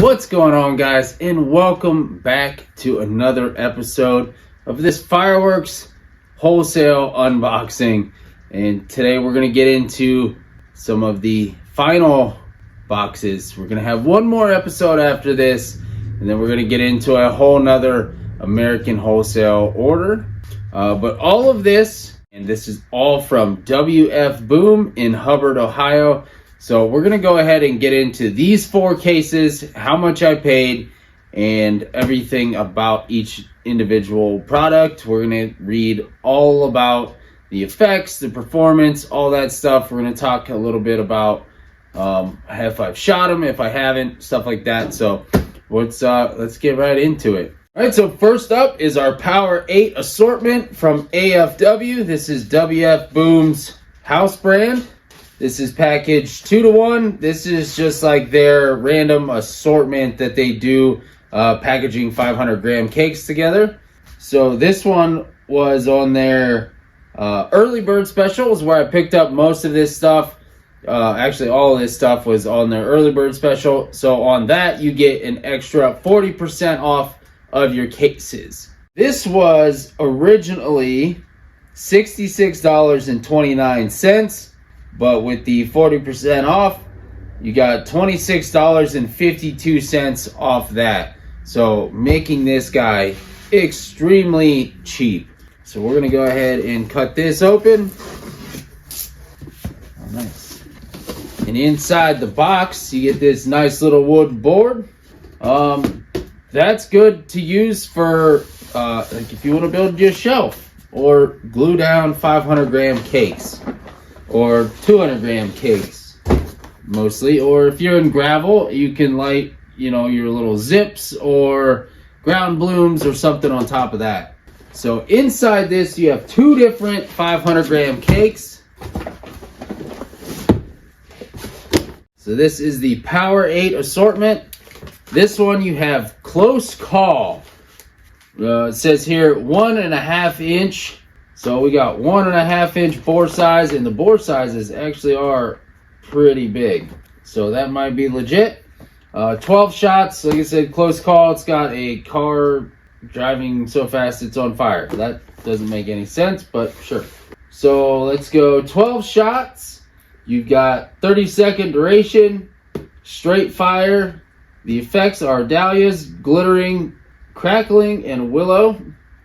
What's going on, guys, and welcome back to another episode of this fireworks wholesale unboxing. And today we're going to get into some of the final boxes. We're going to have one more episode after this, and then we're going to get into a whole nother American wholesale order. But all of this, and this is all from WF Boom in Hubbard, Ohio. So we're going to go ahead and get into these four cases, how much I paid, and everything about each individual product. We're going to read all about the effects, the performance, all that stuff. We're going to talk a little bit about if I've shot them, if I haven't, stuff like that. So let's get right into it. All right, so first up is our Power 8 assortment from AFW. This is WF Boom's house brand. This is packaged 2-to-1. This is just like their random assortment that they do, packaging 500-gram cakes together. So this one was on their early bird specials, where I picked up most of this stuff. Actually, all of this stuff was on their early bird special. So on that, you get an extra 40% off of your cases. This was originally $66.29. But with the 40% off, you got $26.52 off that. So making this guy extremely cheap. So we're going to go ahead and cut this open. Oh, nice. And inside the box, you get this nice little wood board. That's good to use for like if you want to build your shelf or glue down 500-gram cakes. Or 200-gram cakes, mostly. Or if you're in gravel, you can light, your little zips or ground blooms or something on top of that. So inside this, you have two different 500-gram cakes. So this is the Power 8 assortment. This one you have Close Call. It says here 1.5 inch. So we got 1.5 inch bore size, and the bore sizes actually are pretty big. So that might be legit. 12 shots, like I said, Close Call. It's got a car driving so fast it's on fire. That doesn't make any sense, but sure. So let's go 12 shots. You've got 30-second duration, straight fire. The effects are dahlias, glittering, crackling, and willow.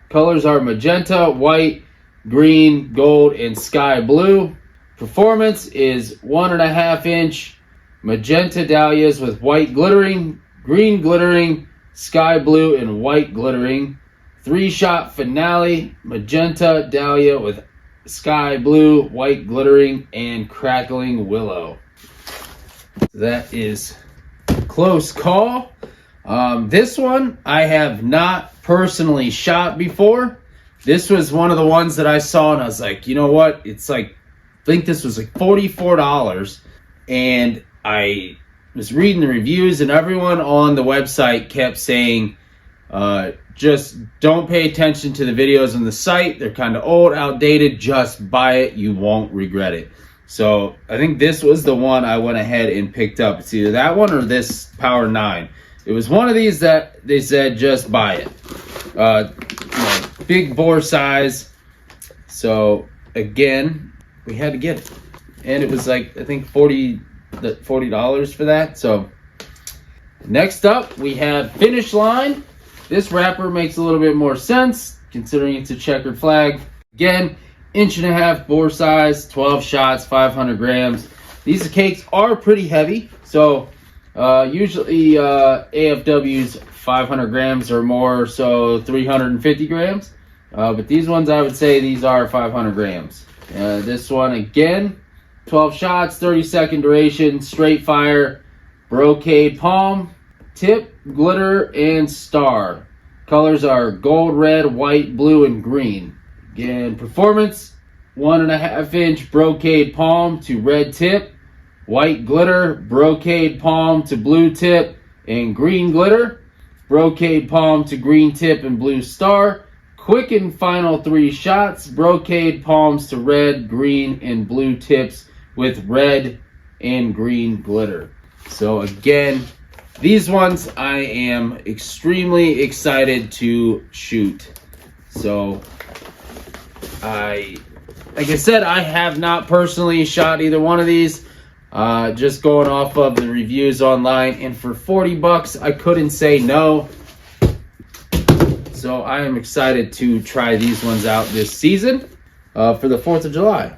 Colors are magenta, white, green, gold, and sky blue. Performance is 1.5 inch magenta dahlias with white glittering, green glittering, sky blue, and white glittering. 3-shot finale, magenta dahlia with sky blue, white glittering, and crackling willow. That is Close Call. This one I have not personally shot before. This was one of the ones that I saw, and I was like, you know what? It's like, I think this was like $44. And I was reading the reviews, and everyone on the website kept saying, just don't pay attention to the videos on the site. They're kind of old, outdated. Just buy it. You won't regret it. So I think this was the one I went ahead and picked up. It's either that one or this Power 9. It was one of these that they said, just buy it. Big bore size. So again, we had to get it, and it was like, I think $40 for that. So next up, we have Finish Line. This wrapper makes a little bit more sense considering it's a checkered flag. Again, 1.5 inch bore size, 12 shots, 500 grams. These cakes are pretty heavy. So usually AFW's 500 grams or more, so 350 grams. But these ones, I would say these are 500 grams. This one, again, 12 shots, 30-second duration, straight fire, brocade palm, tip, glitter, and star. Colors are gold, red, white, blue, and green. Again, performance, 1.5 inch brocade palm to red tip, white glitter, brocade palm to blue tip, and green glitter, brocade palm to green tip and blue star. Quick and final 3 shots, brocade palms to red, green, and blue tips with red and green glitter. So again, these ones I am extremely excited to shoot. So like I said, I have not personally shot either one of these. Just going off of the reviews online, and for 40 bucks, I couldn't say no. So I am excited to try these ones out this season for the 4th of July.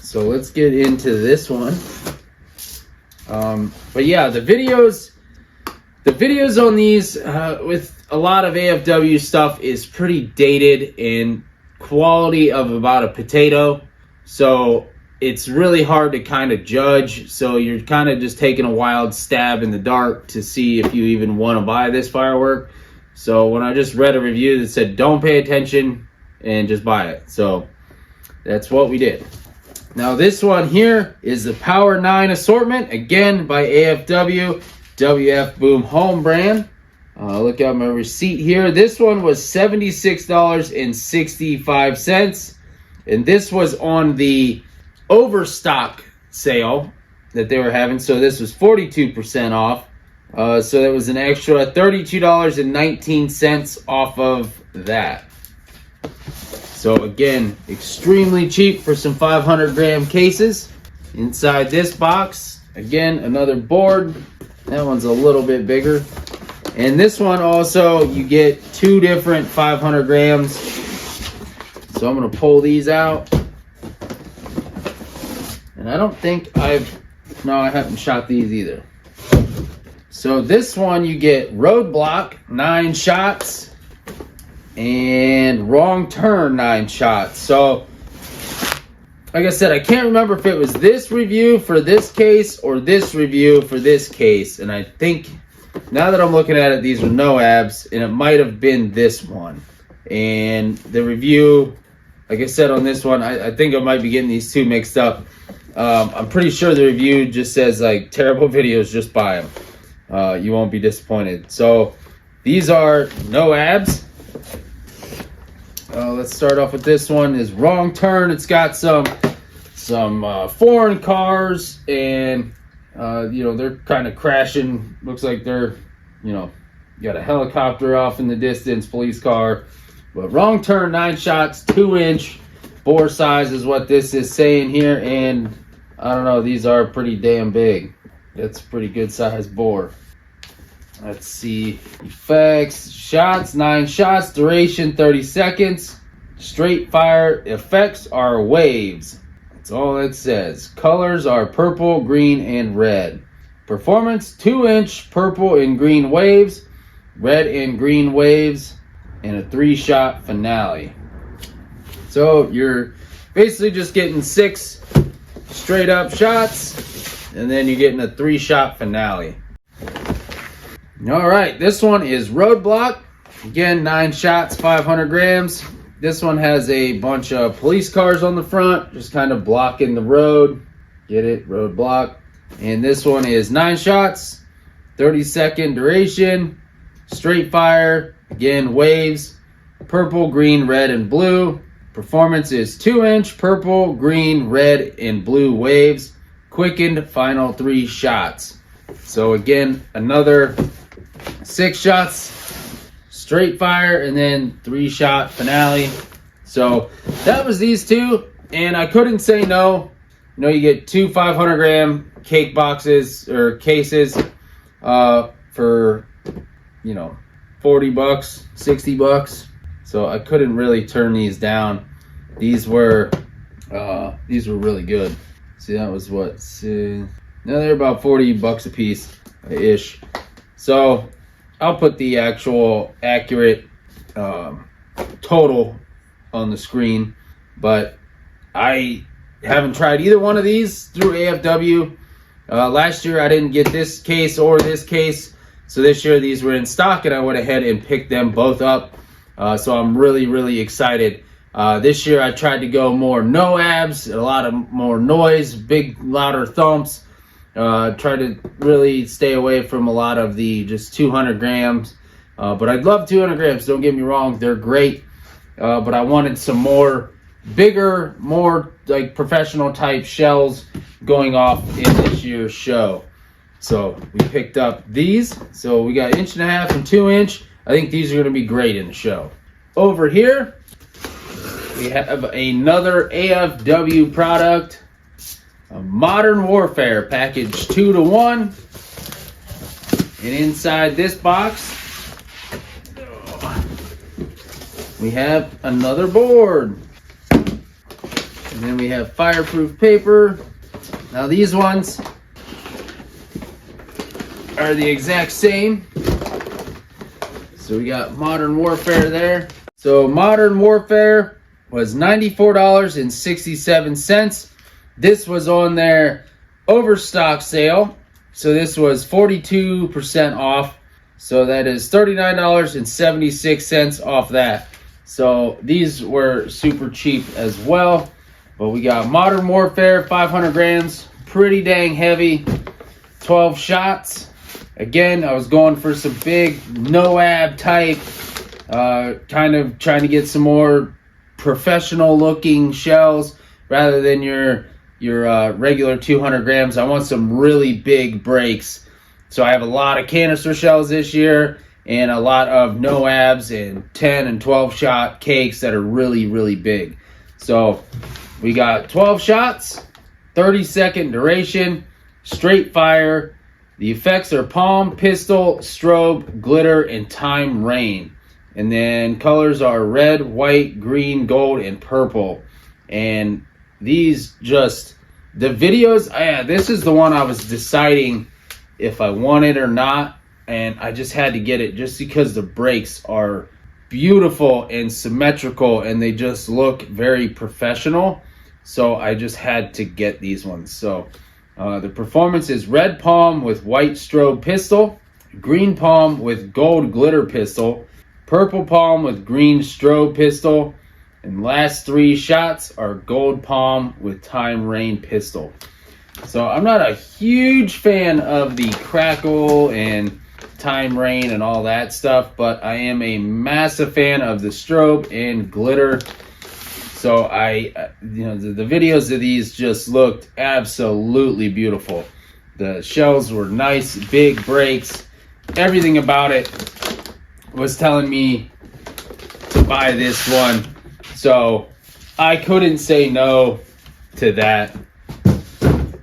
So let's get into this one. But yeah, the videos on these with a lot of AFW stuff is pretty dated and quality of about a potato. So it's really hard to kind of judge. So you're kind of just taking a wild stab in the dark to see if you even want to buy this firework. So when I just read a review that said don't pay attention and just buy it, so that's what we did. Now this one here is the Power 9 assortment, again by AFW, WF Boom Home brand. Look at my receipt here. This one was $76.65, and this was on the overstock sale that they were having. So this was 42% off. So that was an extra $32.19 off of that. So again, extremely cheap for some 500 gram cases. Inside this box, again, another board. That one's a little bit bigger. And this one also, you get 2 different 500 grams. So I'm going to pull these out. And I don't think I haven't shot these either. So this one, you get Roadblock 9 shots and Wrong Turn 9 shots. So like I said, I can't remember if it was this review for this case or this review for this case. And I think now that I'm looking at it, these are no abs, and it might have been this one. And the review, like I said on this one, I think I might be getting these two mixed up. I'm pretty sure the review just says like terrible videos, just buy them. You won't be disappointed. So these are no abs. Let's start off with this one. Is Wrong Turn. It's got some foreign cars, and they're kind of crashing. Looks like they're, got a helicopter off in the distance, police car. But Wrong Turn 9 shots, 2-inch bore size is what this is saying here, and I don't know, these are pretty damn big. That's a pretty good size bore. Let's see. Effects. Shots. 9 shots. Duration 30 seconds. Straight fire. Effects are waves. That's all it says. Colors are purple, green, and red. Performance. 2-inch purple and green waves. Red and green waves. And a 3-shot finale. So you're basically just getting 6 straight up shots. And then you're getting a 3-shot finale. All right, this one is Roadblock. Again, 9 shots, 500 grams. This one has a bunch of police cars on the front, just kind of blocking the road. Get it? Roadblock. And this one is 9 shots, 30-second duration, straight fire. Again, waves, purple, green, red, and blue. Performance is 2-inch, purple, green, red, and blue waves. Quickened, final 3 shots. So again, another 6 shots, straight fire, and then 3-shot finale. So that was these two, and I couldn't say no. You get 2 500 gram cake boxes or cases for 40 bucks, 60 bucks. So I couldn't really turn these down. These were really good. See, that was what? No, they're about 40 bucks a piece ish. So I'll put the actual accurate total on the screen, but I haven't tried either one of these through AFW. Last year I didn't get this case or this case, so this year these were in stock, and I went ahead and picked them both up. So I'm really excited. This year I tried to go more no abs, a lot of more noise, big louder thumps. Try to really stay away from a lot of the just 200 grams. But I'd love 200 grams, don't get me wrong, they're great. But I wanted some more bigger, more like professional type shells going off in this year's show. So we picked up these. So we got 1.5 and 2 inch. I think these are going to be great in the show. Over here, we have another AFW product, a Modern Warfare package 2 to 1. And inside this box, we have another board. And then we have fireproof paper. Now these ones are the exact same. So we got Modern Warfare there. So Modern Warfare was $94.67. This was on their overstock sale. So this was 42% off. So that is $39.76 off that. So these were super cheap as well. But we got Modern Warfare, 500 grams, pretty dang heavy, 12 shots. Again, I was going for some big NOAB type, kind of trying to get some more professional looking shells rather than your regular 200 grams. I want some really big breaks. So I have a lot of canister shells this year and a lot of NOABs and 10 and 12 shot cakes that are really, really big. So we got 12 shots, 30-second duration, straight fire. The effects are palm, pistol, strobe, glitter, and time rain. And then colors are red, white, green, gold, and purple. And these just, the videos, this is the one I was deciding if I want it or not. And I just had to get it just because the breaks are beautiful and symmetrical and they just look very professional. So I just had to get these ones. So the performance is red palm with white strobe pistol, green palm with gold glitter pistol, purple palm with green strobe pistol, and last 3 shots are gold palm with time rain pistol. So I'm not a huge fan of the crackle and time rain and all that stuff, but I am a massive fan of the strobe and glitter. So the videos of these just looked absolutely beautiful. The shells were nice, big breaks. Everything about it was telling me to buy this one. So I couldn't say no to that,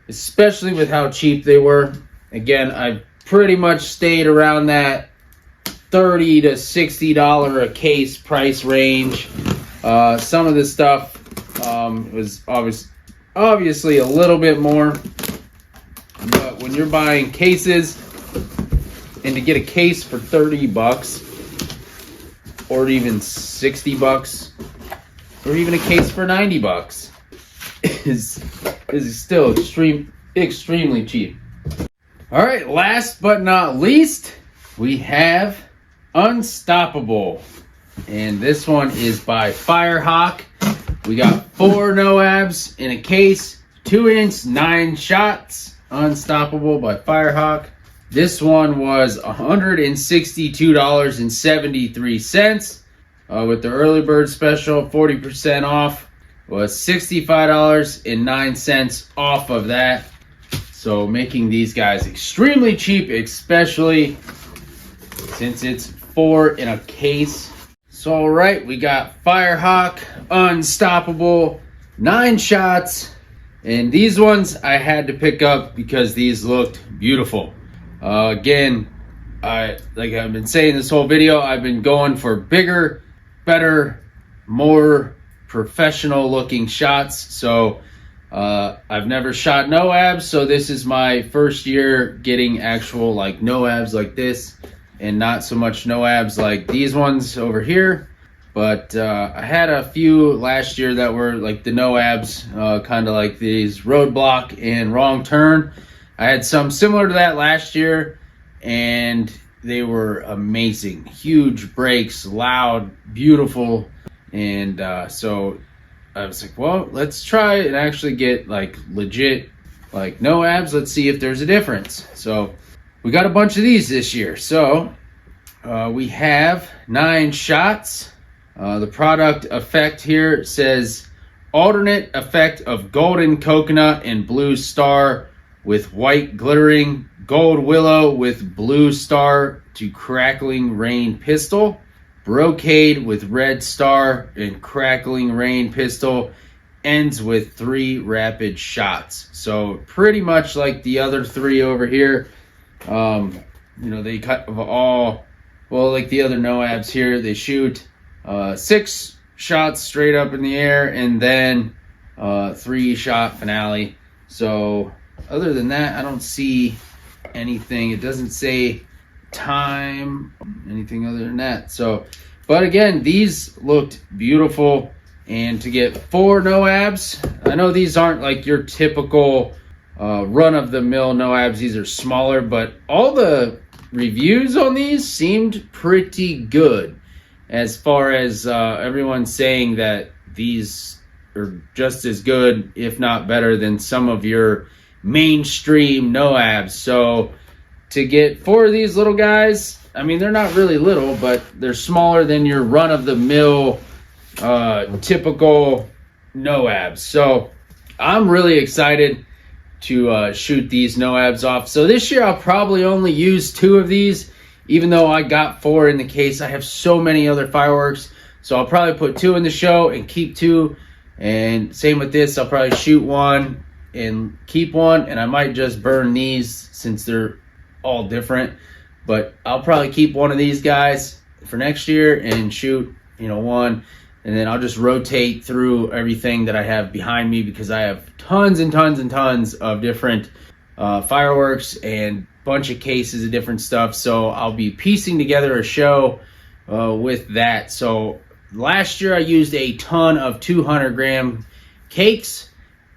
especially with how cheap they were. Again, I pretty much stayed around that $30 to $60 a case price range. Some of this stuff was obviously a little bit more, but when you're buying cases and to get a case for $30 or even $60 or even a case for $90 is still extremely cheap. All right, last but not least, we have Unstoppable. And this one is by Firehawk. We got 4 NOABs in a case, 2 inch, 9 shots. Unstoppable by Firehawk. This one was $162.73. With the early bird special, 40% off, was $65.09 off of that. So making these guys extremely cheap, especially since it's 4 in a case. So all right, we got Firehawk, Unstoppable, 9 shots. And these ones I had to pick up because these looked beautiful. Again, like I've been saying this whole video, I've been going for bigger, better, more professional looking shots. So I've never shot NOABs, so this is my first year getting actual like NOABs like this and not so much NOABs like these ones over here. But I had a few last year that were like the NOABs, kind of like these Roadblock and Wrong Turn. I had some similar to that last year, and they were amazing. Huge breaks, loud, beautiful. And so I was like, well, let's try and actually get like legit like NOABs. Let's see if there's a difference. So we got a bunch of these this year. So we have 9 shots. The product effect here says alternate effect of golden coconut and blue star with white glittering, gold willow with blue star to crackling rain pistol, brocade with red star and crackling rain pistol, ends with 3 rapid shots. So pretty much like the other 3 over here. They cut all, well, like the other NOABs here, they shoot 6 shots straight up in the air and then 3-shot finale. So other than that, I don't see anything. It doesn't say time, anything other than that. So, but again, these looked beautiful. And to get 4 NOABs, I know these aren't like your typical run-of-the-mill NOABs. These are smaller, but all the reviews on these seemed pretty good, as far as everyone saying that these are just as good, if not better, than some of your mainstream NOABs. So to get 4 of these little guys, I mean, they're not really little, but they're smaller than your run-of-the-mill typical NOABs. So I'm really excited to shoot these NOABs off. So this year I'll probably only use 2 of these, even though I got 4 in the case. I have so many other fireworks, so I'll probably put 2 in the show and keep 2. And same with this, I'll probably shoot 1 and keep 1, and I might just burn these since they're all different. But I'll probably keep 1 of these guys for next year and shoot 1. And then I'll just rotate through everything that I have behind me, because I have tons and tons and tons of different fireworks and bunch of cases of different stuff. So I'll be piecing together a show with that. So last year I used a ton of 200-gram cakes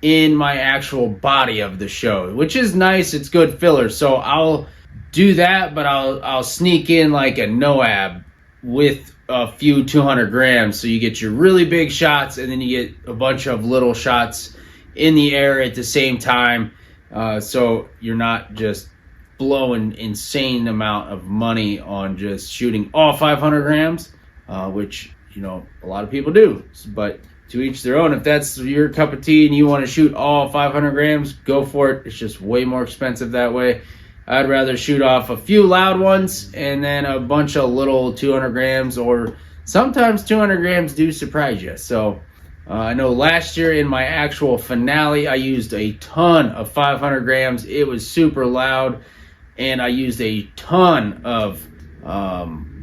in my actual body of the show, which is nice. It's good filler. So I'll do that, but I'll sneak in like a NOAB with a few 200 grams, so you get your really big shots and then you get a bunch of little shots in the air at the same time, so you're not just blowing insane amount of money on just shooting all 500 grams, which a lot of people do. But to each their own. If that's your cup of tea and you want to shoot all 500 grams, go for it. It's just way more expensive that way. I'd rather shoot off a few loud ones and then a bunch of little 200 grams, or sometimes 200 grams do surprise you. So I know last year in my actual finale, I used a ton of 500 grams. It was super loud, and I used a ton of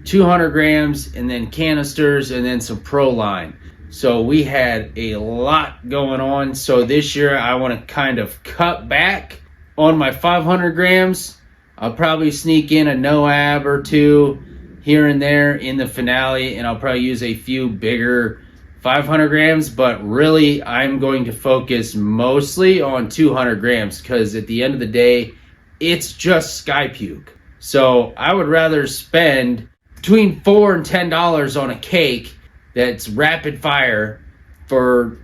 200 grams and then canisters and then some Pro Line. So we had a lot going on. So this year I want to kind of cut back on my 500 grams. I'll probably sneak in a NOAB or 2 here and there in the finale, and I'll probably use a few bigger 500 grams, but really I'm going to focus mostly on 200 grams, because at the end of the day, it's just sky puke. So I would rather spend between $4 and $10 on a cake that's rapid fire for,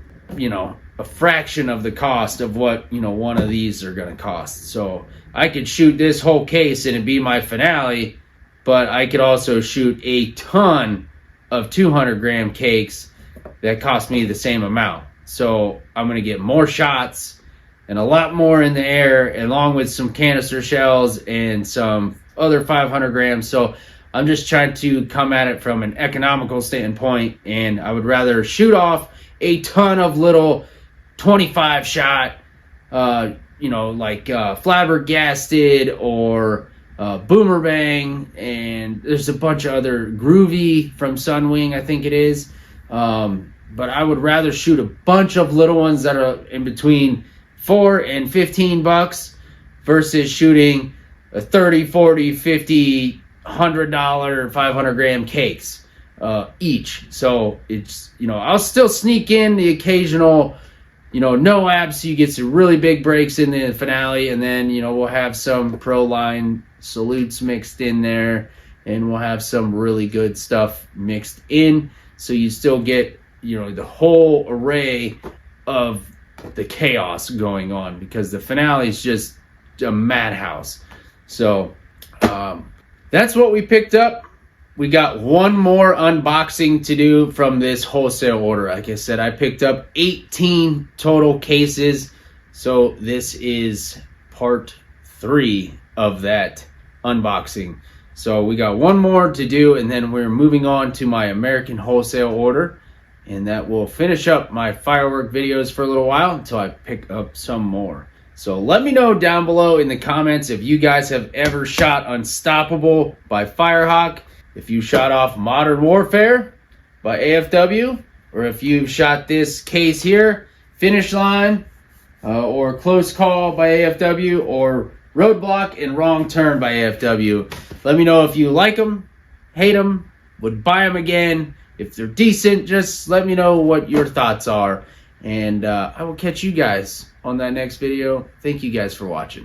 a fraction of the cost of what, one of these are going to cost. So I could shoot this whole case and it'd be my finale, but I could also shoot a ton of 200 gram cakes that cost me the same amount. So I'm going to get more shots and a lot more in the air, along with some canister shells and some other 500 grams. So I'm just trying to come at it from an economical standpoint, and I would rather shoot off a ton of little 25 shot, like flabbergasted or boomerang, and there's a bunch of other groovy from Sunwing, I think it is. But I would rather shoot a bunch of little ones that are in between $4 and $15 versus shooting a 30, 40, 50, $100, 500 gram cakes each. So it's, I'll still sneak in the occasional, NOAB, so you get some really big breaks in the finale, and then, we'll have some Pro Line salutes mixed in there, and we'll have some really good stuff mixed in, so you still get, the whole array of the chaos going on, because the finale is just a madhouse. So that's what we picked up. We got one more unboxing to do from this wholesale order. Like I said, I picked up 18 total cases. So this is part 3 of that unboxing. So we got one more to do, and then we're moving on to my American wholesale order, and that will finish up my firework videos for a little while until I pick up some more. So let me know down below in the comments if you guys have ever shot Unstoppable by Firehawk, if you shot off Modern Warfare by AFW, or if you shot this case here, Finish Line, or Close Call by AFW, or Roadblock and Wrong Turn by AFW. Let me know if you like them, hate them, would buy them again. If they're decent, just let me know what your thoughts are. And I will catch you guys on that next video. Thank you guys for watching.